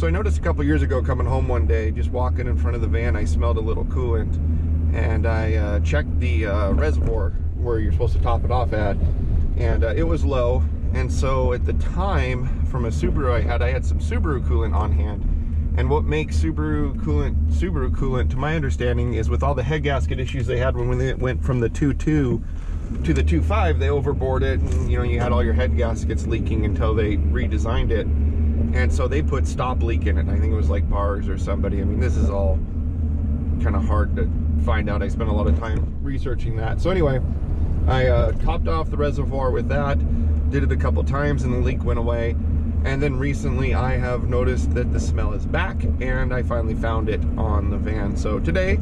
So I noticed a couple years ago coming home one day, just walking in front of the van, I smelled a little coolant, and I checked the reservoir where you're supposed to top it off at, and it was low. And so at the time, from a Subaru I had some Subaru coolant on hand. And what makes Subaru coolant, to my understanding, is with all the head gasket issues they had when they went from the 2.2 to the 2.5, they overbored it, and you know, you had all your head gaskets leaking until they redesigned it. And so they put stop leak in it. I think it was like bars or somebody. I mean, this is all kind of hard to find out. I spent a lot of time researching that. So anyway, I topped off the reservoir with that, did it a couple times, and the leak went away. And then recently I have noticed that the smell is back, and I finally found it on the van. So today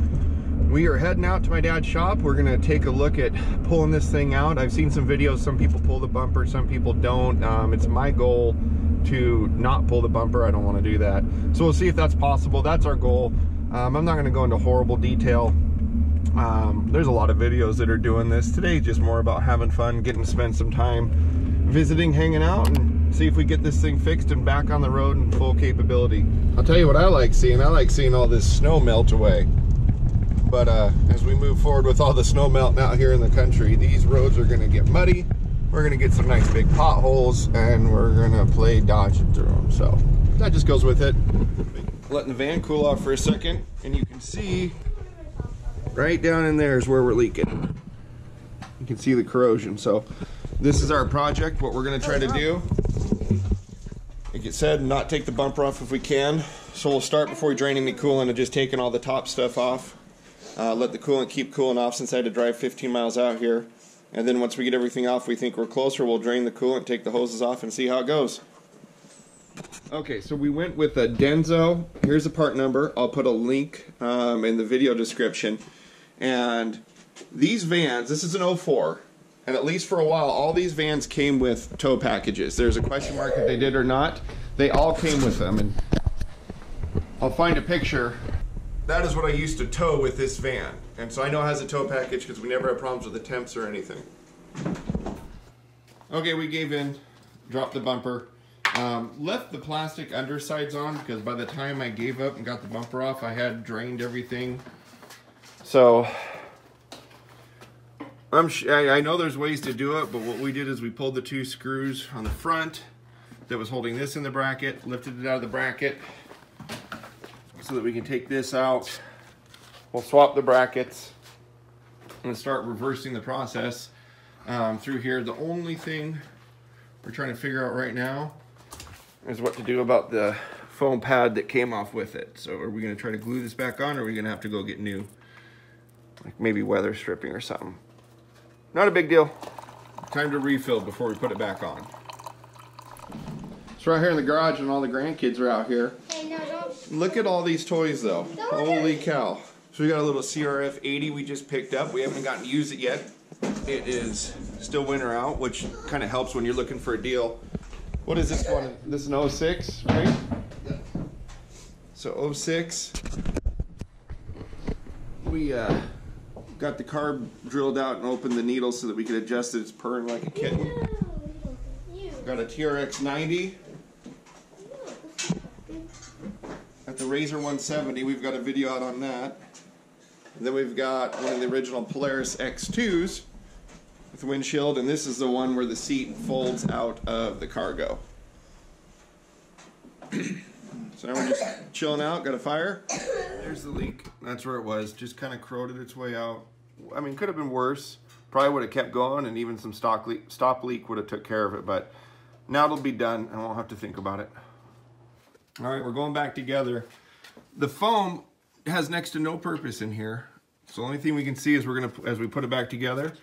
we are heading out to my dad's shop. We're gonna take a look at pulling this thing out. I've seen some videos, some people pull the bumper, some people don't. It's my goal to not pull the bumper. I don't want to do that. So we'll see if that's possible. That's our goal. I'm not gonna go into horrible detail. There's a lot of videos that are doing this. Today's just more about having fun, getting to spend some time visiting, hanging out, and see if we get this thing fixed and back on the road in full capability. I'll tell you what I like seeing. I like seeing all this snow melt away. But as we move forward with all the snow melting out here in the country, these roads are gonna get muddy. We're gonna get some nice big potholes, and we're gonna play dodging through them. So that just goes with it. Letting the van cool off for a second, and you can see right down in there is where we're leaking. You can see the corrosion. So this is our project, what we're gonna try to do. Like it said, not take the bumper off if we can. So we'll start before we drain any coolant and just taking all the top stuff off. Let the coolant keep cooling off since I had to drive 15 miles out here. And then once we get everything off, we think we're closer, we'll drain the coolant, take the hoses off, and see how it goes. Okay, so we went with a Denso. Here's the part number. I'll put a link in the video description. And these vans, this is an 04. And at least for a while, all these vans came with tow packages. There's a question mark if they did or not. They all came with them. And I'll find a picture. That is what I used to tow with this van. And so I know it has a tow package because we never had problems with the temps or anything. Okay, we gave in, dropped the bumper. Left the plastic undersides on because by the time I gave up and got the bumper off, I had drained everything. So I know there's ways to do it, but what we did is we pulled the two screws on the front that was holding this in the bracket, lifted it out of the bracket so that we can take this out. We'll swap the brackets and start reversing the process through here. The only thing we're trying to figure out right now is what to do about the foam pad that came off with it. So are we going to try to glue this back on, or are we going to have to go get new, like maybe weather stripping or something? Not a big deal. Time to refill before we put it back on. So right here in the garage, and all the grandkids are out here. Hey, no, don't. Look at all these toys though. Holy cow. So we got a little CRF 80 we just picked up. We haven't gotten to use it yet. It is still winter out, which kind of helps when you're looking for a deal. What is this one? This is an 06, right? Yeah. So 06. We got the carb drilled out and opened the needle so that we could adjust it. It's purring like a kitten. Got a TRX 90. At the Razor 170, we've got a video out on that. And then we've got one of the original Polaris X2s with the windshield, and this is the one where the seat folds out of the cargo. So now we're just chilling out, got a fire. There's the leak. That's where it was. Just kind of corroded its way out. I mean, could have been worse. Probably would have kept going, and even some stop leak would have took care of it, but now it'll be done. I won't have to think about it. All right, we're going back together. The foam has next to no purpose in here. So the only thing we can see is we're gonna, as we put it back together,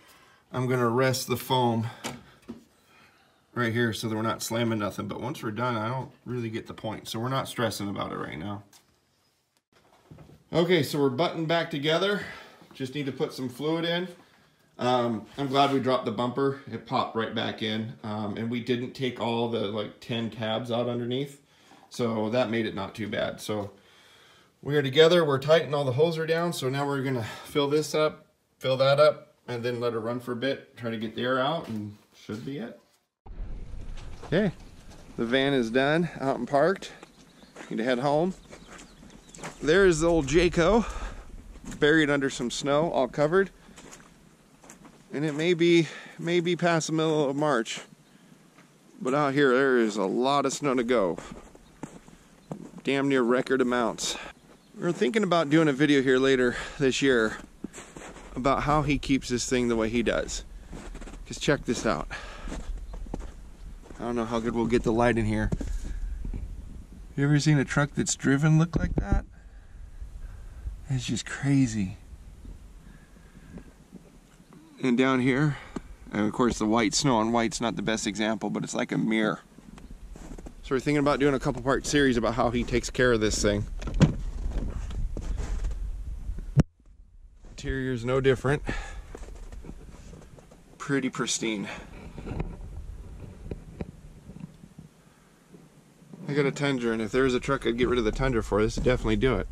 I'm gonna rest the foam right here so that we're not slamming nothing. But once we're done, I don't really get the point. So we're not stressing about it right now. Okay, so we're buttoned back together. Just need to put some fluid in. I'm glad we dropped the bumper. It popped right back in. And we didn't take all the like 10 tabs out underneath. So that made it not too bad. So we are together, we're tight, and all the holes are down. So now we're gonna fill this up, fill that up, and then let it run for a bit, try to get the air out, and should be it. Okay, the van is done, out and parked. to head home. There's the old Jayco, buried under some snow, all covered. And it may be past the middle of March. But out here, there is a lot of snow to go. Damn near record amounts. We're thinking about doing a video here later this year about how he keeps this thing the way he does. Because check this out. I don't know how good we'll get the light in here. You ever seen a truck that's driven look like that? It's just crazy. And down here, and of course the white snow on white's not the best example, but it's like a mirror. So we're thinking about doing a couple part series about how he takes care of this thing. Interior's no different. Pretty pristine. I got a Tundra, and if there was a truck I'd get rid of the Tundra for, this would definitely do it.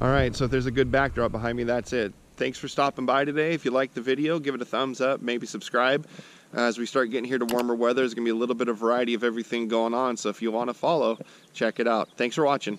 Alright, so if there's a good backdrop behind me, that's it. Thanks for stopping by today. If you liked the video, give it a thumbs up, maybe subscribe. As we start getting here to warmer weather, there's going to be a little bit of variety of everything going on, so if you want to follow, check it out. Thanks for watching.